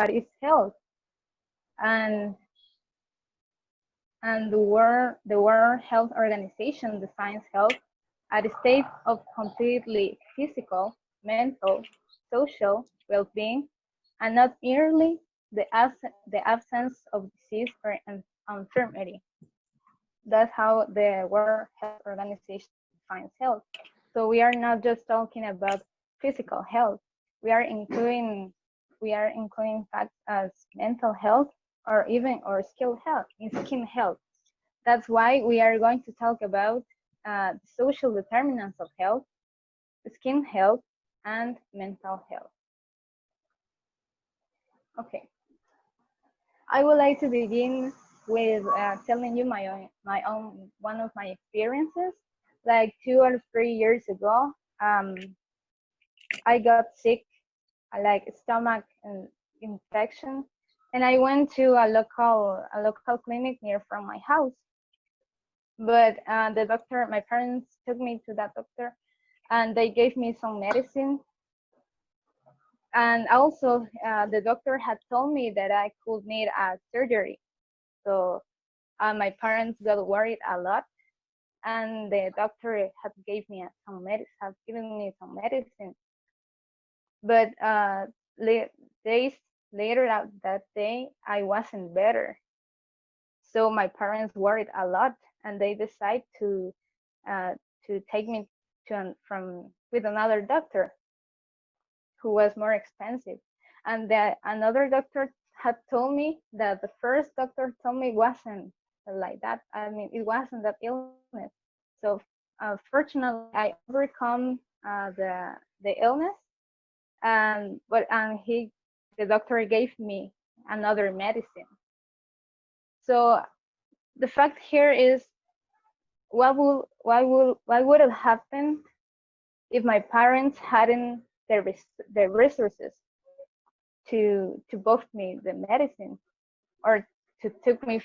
what is health, and the World Health Organization defines health as a state of completely physical, mental, social well-being, and not merely the absence of disease or infirmity. That's how the World Health Organization defines health. So we are not just talking about physical health. We are including facts as mental health or even skill health, skin health. That's why we are going to talk about social determinants of health, skin health, and mental health. Okay, I would like to begin with telling you one of my experiences. Like 2 or 3 years ago, I got sick, like stomach infection, and I went to a local clinic near from my house. But the doctor, my parents took me to that doctor, and they gave me some medicine. And also, the doctor had told me that I could need a surgery. So my parents got worried a lot, and the doctor had given me some medicine. But days later that day, I wasn't better. So my parents worried a lot, and they decided to take me with another doctor who was more expensive. And another doctor had told me that the first doctor told me wasn't like that. I mean, it wasn't that illness. So fortunately, I overcome the illness, and the doctor gave me another medicine. So the fact here is, what would have happened if my parents hadn't the resources to book me the medicine, or to took me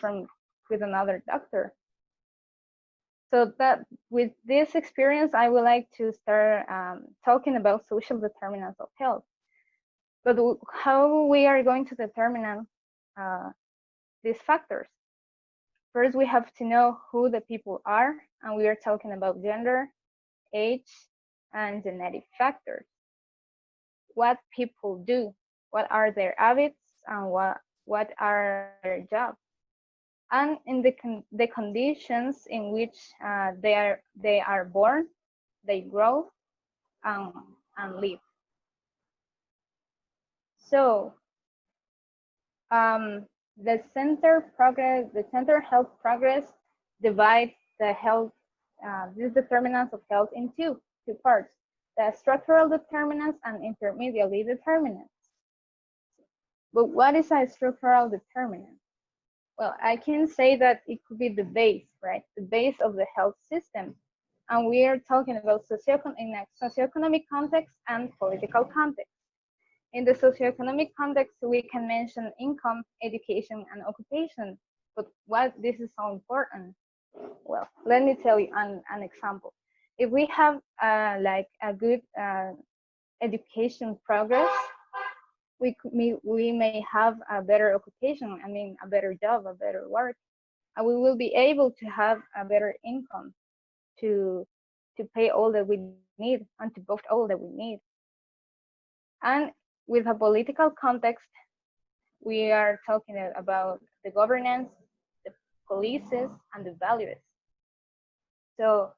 with another doctor? So that with this experience, I would like to start talking about social determinants of health. But how we are going to determine these factors? First, we have to know who the people are, and we are talking about gender, age, and genetic factors. What people do, what are their habits, and what are their jobs, and in the conditions in which they are born, they grow, and live. So the Center Health Progress divides these determinants of health in two parts: the structural determinants and intermediate determinants. But what is a structural determinant? Well, I can say that it could be the base, right? The base of the health system. And we are talking about in a socioeconomic context and political context. In the socioeconomic context, we can mention income, education, and occupation. But why this is so important? Well, let me tell you an example. If we have like a good education progress, we may have a better occupation, I mean, a better job, a better work, and we will be able to have a better income to pay all that we need and to both all that we need. And with a political context, we are talking about the governance, the policies, and the values. So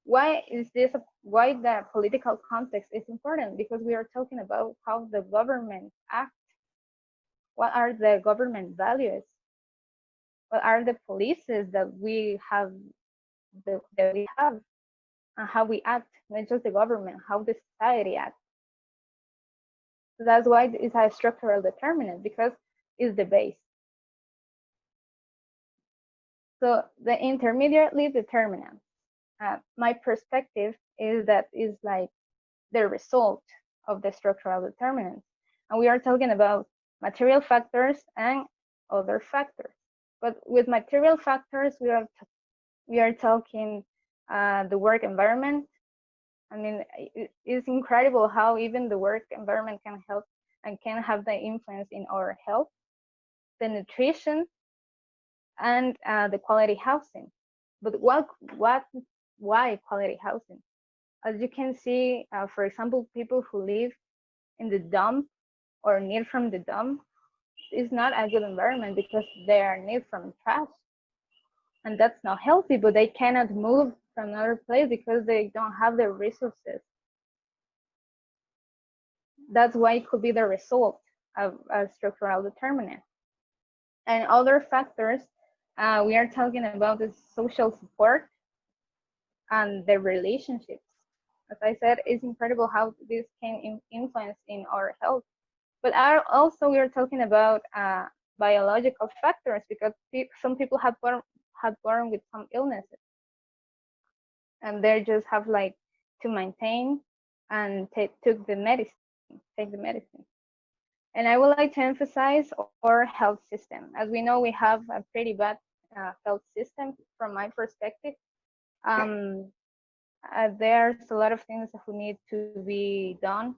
why the political context is important? Because we are talking about how the government acts. What are the government values? What are the policies that we have, and how we act, not just the government, how the society acts. So that's why it's a structural determinant, because it's the base. So the intermediately determinants, my perspective is that is like the result of the structural determinants. And we are talking about material factors and other factors. But with material factors, we are talking the work environment. I mean, it's incredible how even the work environment can help and can have the influence in our health, the nutrition, and the quality housing. But why quality housing? As you can see, for example, people who live in the dump or near from the dump is not a good environment because they are near from trash, and that's not healthy. But they cannot move from another place because they don't have the resources. That's why it could be the result of a structural determinant. And other factors, we are talking about the social support and the relationships. As I said, it's incredible how this can influence in our health. But also we are talking about biological factors because some people have born with some illnesses, and they just have like to maintain and take the medicine. And I would like to emphasize our health system. As we know, we have a pretty bad health system from my perspective. There's a lot of things that need to be done.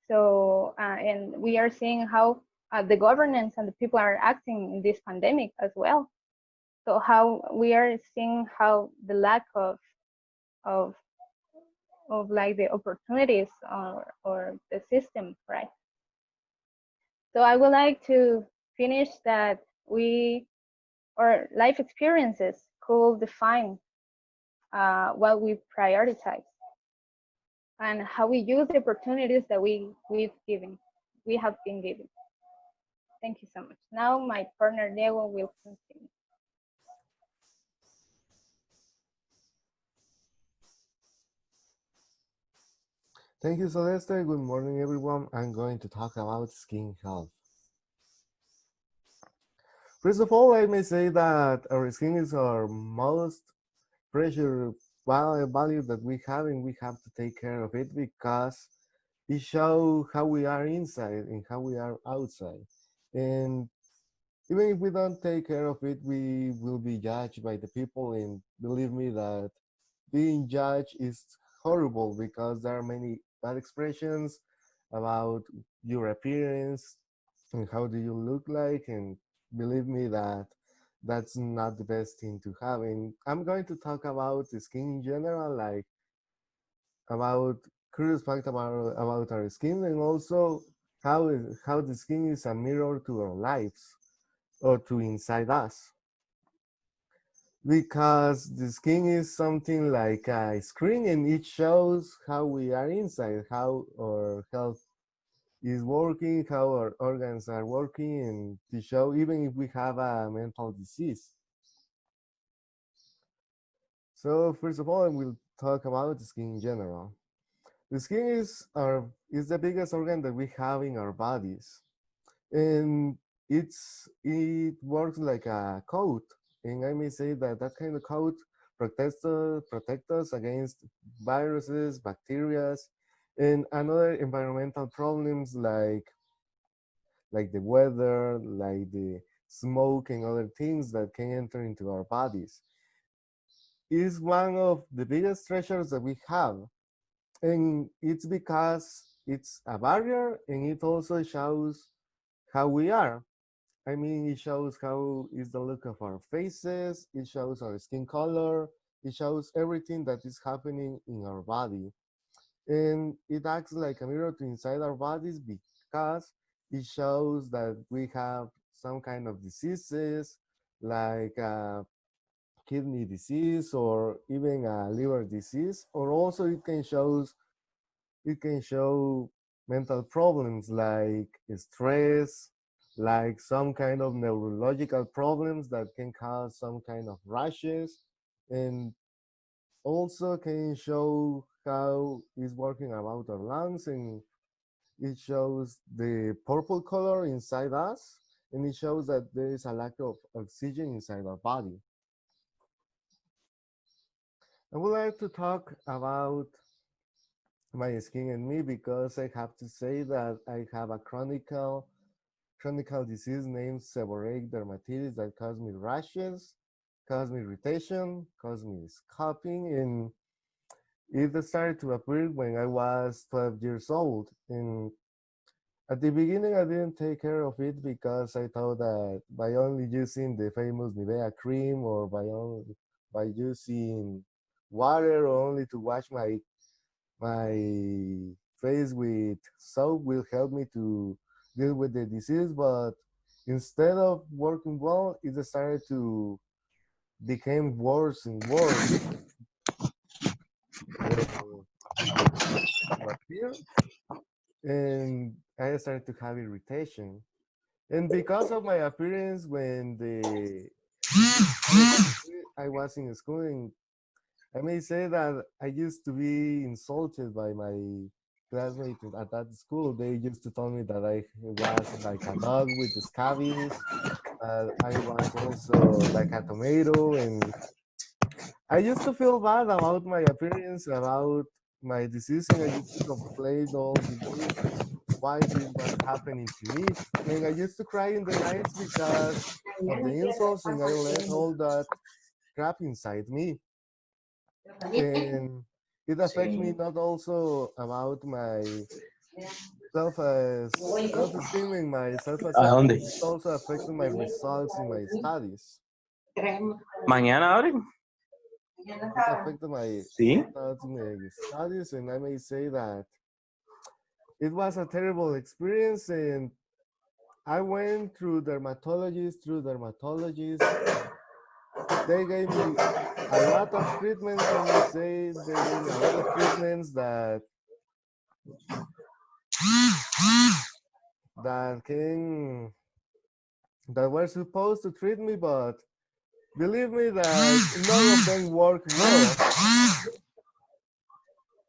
So, and we are seeing how the governance and the people are acting in this pandemic as well. So how we are seeing how the lack of like the opportunities or the system, right? So I would like to finish that our life experiences could define what we prioritize and how we use the opportunities that we have been given. Thank you so much. Now my partner Diego will continue. Thank you, Celeste. Good morning, everyone. I'm going to talk about skin health. First of all, I may say that our skin is our most precious value that we have, and we have to take care of it because it shows how we are inside and how we are outside. And even if we don't take care of it, we will be judged by the people. And believe me that being judged is horrible because there are many bad expressions about your appearance and how do you look like, and believe me that that's not the best thing to have. And I'm going to talk about the skin in general, like about curious fact about our skin, and also how the skin is a mirror to our lives or to inside us, because the skin is something like a screen and it shows how we are inside, how our health is working, how our organs are working, and to show even if we have a mental disease. So first of all, I will talk about the skin in general. The skin is the biggest organ that we have in our bodies, and it works like a coat. And I may say that that kind of coat protect us against viruses, bacteria, and another environmental problems like the weather, like the smoke and other things that can enter into our bodies. It is one of the biggest treasures that we have, and it's because it's a barrier and it also shows how we are. I mean, it shows how is the look of our faces, it shows our skin color, it shows everything that is happening in our body. And it acts like a mirror to inside our bodies because it shows that we have some kind of diseases like kidney disease or even a liver disease, or also it can show mental problems like stress, like some kind of neurological problems that can cause some kind of rashes, and also can show how it's working about our lungs, and it shows the purple color inside us, and it shows that there is a lack of oxygen inside our body. I would like to talk about my skin and me because I have to say that I have a chronic disease named seborrheic dermatitis that causes me rashes, causes me irritation, causes me scalping, and it started to appear when I was 12 years old. And At the beginning, I didn't take care of it because I thought that by only using the famous Nivea cream or by using water or only to wash my face with soap will help me to deal with the disease. But instead of working well, it started to become worse and worse. Uh, it started to appear, and I started to have irritation. And because of my appearance, when the disease started to appear, I was in school, and I may say that I used to be insulted by my classmates at that school. They used to tell me that I was like a dog with the scabies. I was also like a tomato, and I used to feel bad about my appearance, about my disease, and I used to complain all the days why this was happening to me. And I used to cry in the nights because of the insults, and I let all that crap inside me. And it affects me not also about my self-esteem and my ¿A self-acceptance. dónde? It also affected my results in my studies. ¿Mañana abren? It affected my Sí. results in my studies, and I may say that it was a terrible experience. And I went through dermatologists. They gave me a lot of treatments. I may say they gave me a lot of treatments that can that were supposed to treat me, but believe me that none of them work well.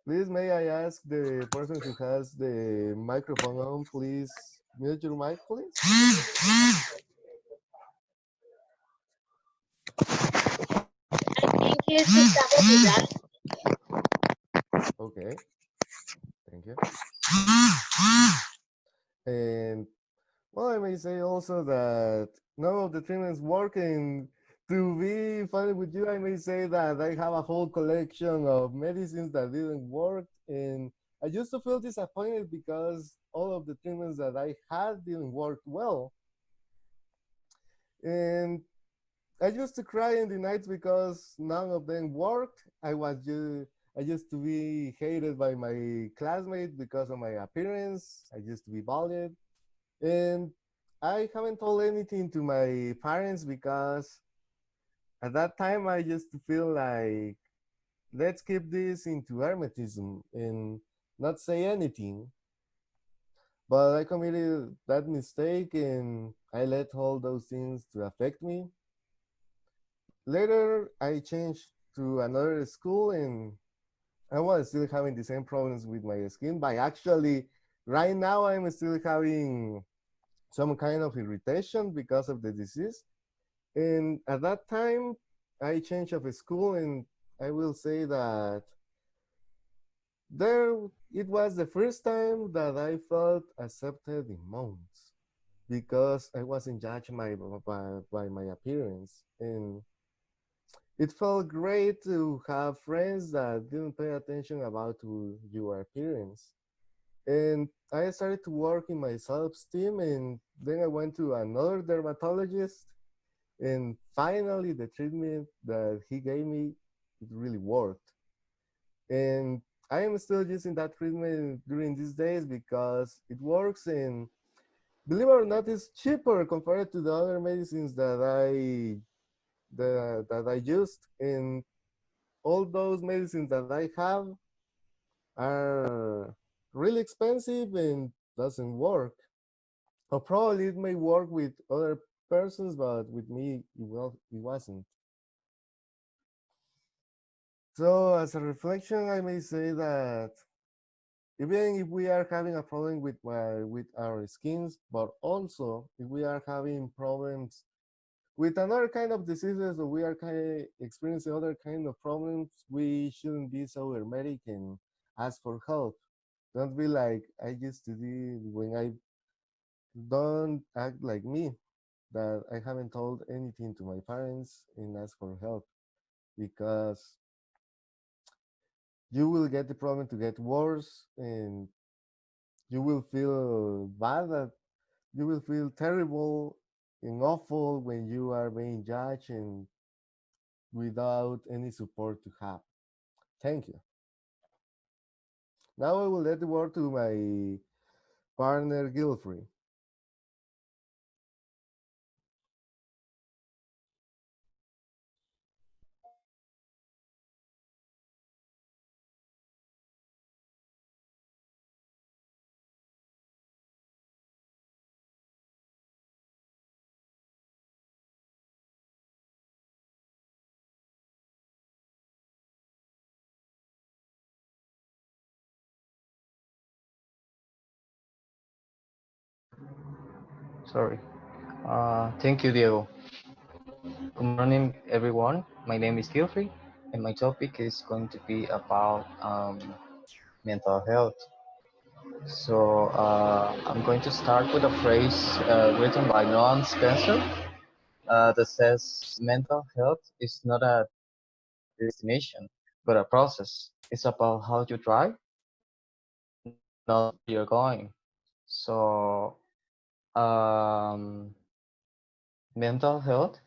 Please, may I ask the person who has the microphone on, please mute your mic, please? I think it's Gustavo Vidal. Okay, thank you. And well, I may say also that none of the treatments work. And to be funny with you, I may say that I have a whole collection of medicines that didn't work. And I used to feel disappointed because all of the treatments that I had didn't work well. And I used to cry in the nights because none of them worked. I used to be hated by my classmates because of my appearance. I used to be bullied. And I haven't told anything to my parents because at that time I used to feel like, let's keep this into hermetism and not say anything. But I committed that mistake and I let all those things to affect me. Later, I changed to another school and I was still having the same problems with my skin. But actually, right now, I'm still having some kind of irritation because of the disease. And at that time, I changed of school, and I will say that there it was the first time that I felt accepted in months because I wasn't judged by my appearance. And it felt great to have friends that didn't pay attention about your appearance. And I started to work in my self-esteem, and then I went to another dermatologist, and finally the treatment that he gave me, it really worked. And I am still using that treatment during these days because it works, and believe it or not, it's cheaper compared to the other medicines that I used. And all those medicines that I have are really expensive and doesn't work. Or probably it may work with other persons, but with me, it wasn't. So as a reflection, I may say that even if we are having a problem with our skins, but also if we are having problems with another kind of diseases or we are kind of experiencing other kind of problems, we shouldn't be so hermetic and ask for help. Don't be like I used to do when I don't act like me, that I haven't told anything to my parents and ask for help because you will get the problem to get worse and You will feel bad, you will feel terrible and awful when you are being judged and without any support to have. Thank you. Now I will let the word to my partner Gilfrey. Sorry. Thank you, Diego. Good morning, everyone. My name is Gilfrey, and my topic is going to be about mental health. I'm going to start with a phrase written by Noam Spencer that says, "Mental health is not a destination, but a process. It's about how you drive, not where you're going." So, um, mental health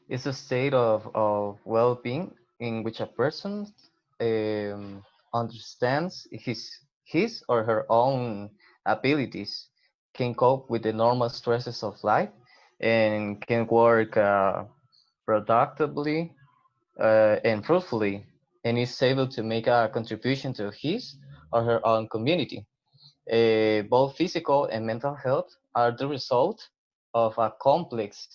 is a state of well-being in which a person understands his or her own abilities, can cope with the normal stresses of life, and can work productively and fruitfully, and is able to make a contribution to his or her own community. Both physical and mental health are the result of a complex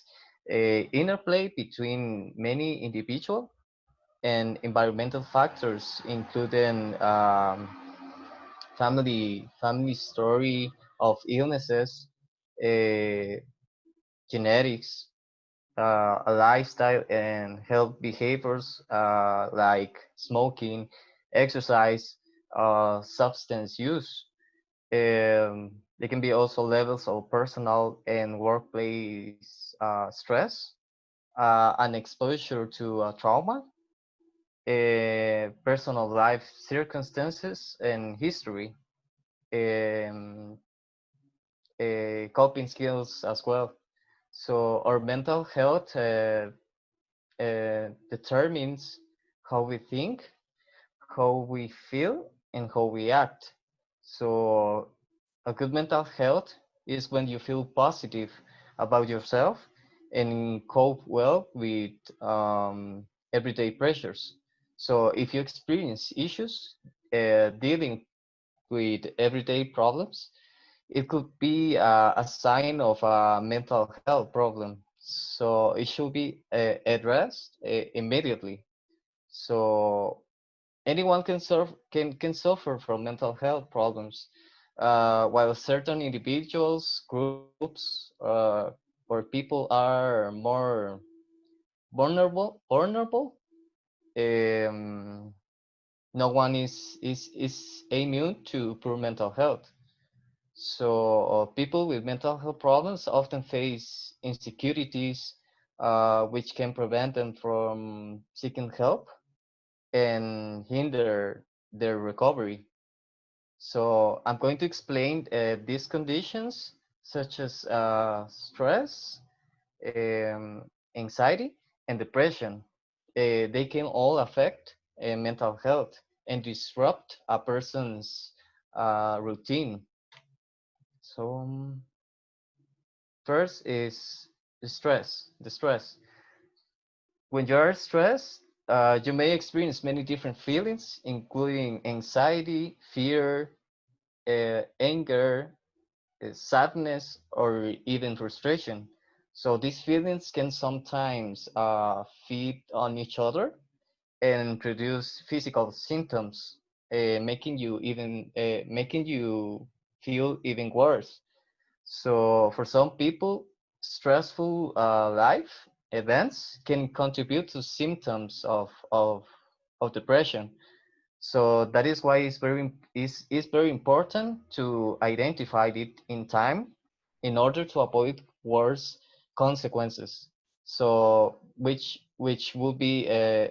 interplay between many individual and environmental factors, including family story of illnesses, uh, genetics, a lifestyle, and health behaviors like smoking, exercise, substance use. There can be also levels of personal and workplace stress, an exposure to trauma, personal life circumstances, and history, um, coping skills as well. So our mental health determines how we think, how we feel, and how we act. So a good mental health is when you feel positive about yourself and cope well with everyday pressures. So if you experience issues dealing with everyday problems, it could be a sign of a mental health problem. So it should be addressed immediately. So anyone can suffer from mental health problems, while certain individuals, groups, or people are more vulnerable. Um, no one is immune to poor mental health. So people with mental health problems often face insecurities, which can prevent them from seeking help and hinder their recovery. So I'm going to explain these conditions such as stress, um, anxiety, and depression. They can all affect mental health and disrupt a person's routine. So first is the stress. When you are stressed, you may experience many different feelings, including anxiety, fear, anger, sadness, or even frustration. So these feelings can sometimes feed on each other and produce physical symptoms, making you feel even worse. So for some people, stressful life events can contribute to symptoms of depression. So that is why it's very important to identify it in time in order to avoid worse consequences. So which will be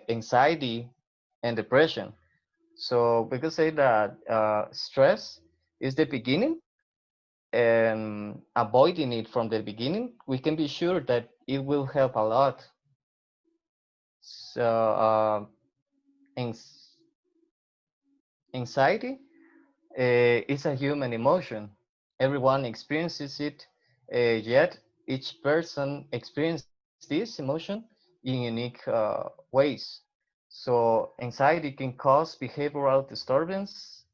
anxiety and depression. So we could say that stress is the beginning and avoiding it from the beginning, we can be sure that it will help a lot. So anx- anxiety is a human emotion. Everyone experiences it, yet each person experiences this emotion in unique ways. So anxiety can cause behavioral disturbance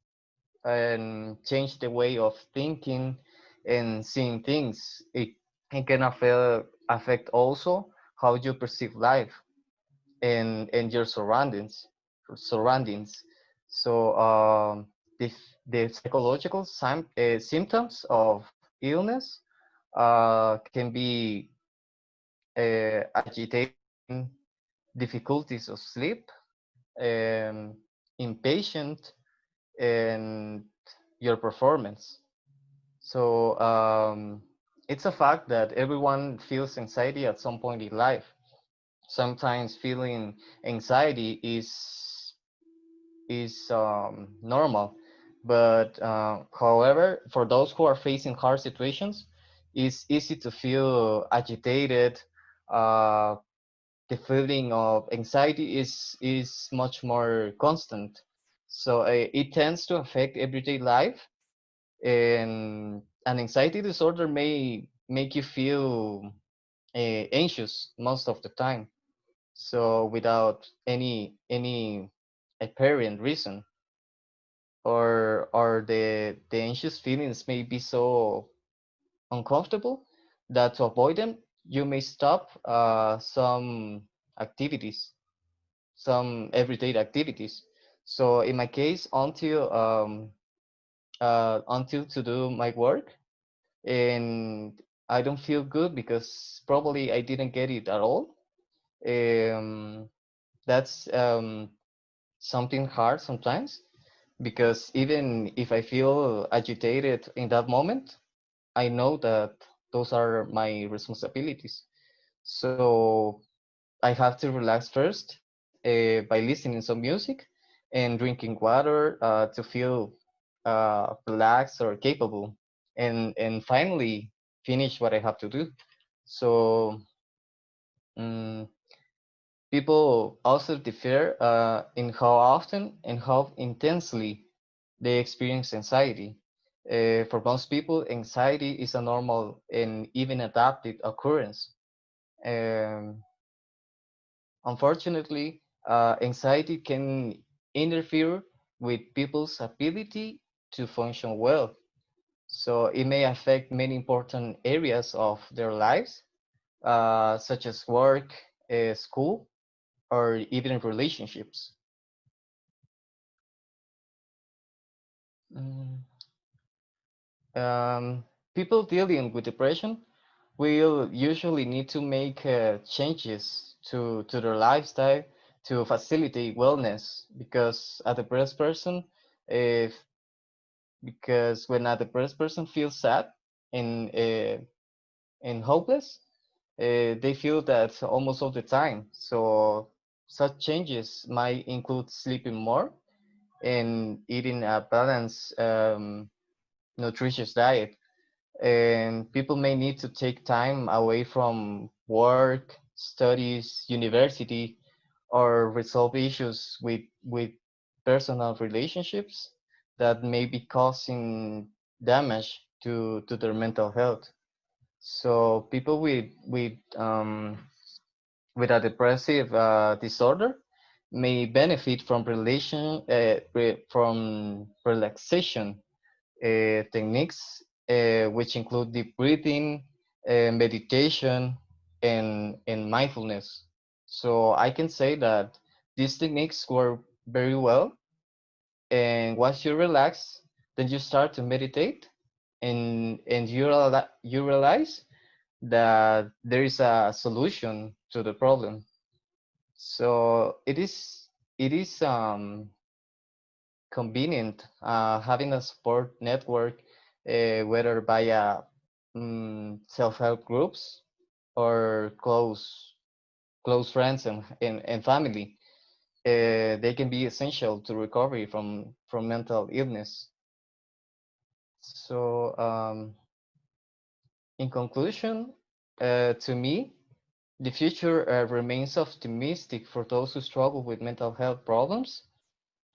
and change the way of thinking and seeing things. It can affect also how you perceive life and your surroundings. So the, the psychological symptoms of illness can be agitation, difficulties of sleep, um, impatient, and your performance. So it's a fact that everyone feels anxiety at some point in life. Sometimes feeling anxiety is normal, but however, for those who are facing hard situations, it's easy to feel agitated. Uh, the feeling of anxiety is much more constant, so it tends to affect everyday life, and an anxiety disorder may make you feel anxious most of the time, so without any apparent reason, or the anxious feelings may be so uncomfortable that to avoid them you may stop some activities, some everyday activities. So in my case, until to do my work, and I don't feel good because probably I didn't get it at all. um, that's something hard sometimes, because even if I feel agitated in that moment, I know that those are my responsibilities. So I have to relax first by listening some music and drinking water to feel relaxed or capable, and finally finish what I have to do. So um, people also differ in how often and how intensely they experience anxiety. For most people, anxiety is a normal and even adaptive occurrence. Um, Unfortunately, anxiety can interfere with people's ability to function well. So it may affect many important areas of their lives, such as work, school, or even relationships. Mm, Um, People dealing with depression will usually need to make changes to their lifestyle to facilitate wellness, because a depressed person, if because when a depressed person feels sad and and hopeless, they feel that almost all the time. So such changes might include sleeping more and eating a balanced, nutritious diet. And people may need to take time away from work, studies, university, or resolve issues with personal relationships that may be causing damage to their mental health. So people with a depressive disorder may benefit from from relaxation techniques, which include deep breathing, meditation, and mindfulness. So I can say that these techniques work very well. And once you relax, then you start to meditate, and you realize that there is a solution to the problem. So it is convenient having a support network, whether via self-help groups or close friends and family. They can be essential to recovery from mental illness. So In conclusion, to me, the future remains optimistic for those who struggle with mental health problems.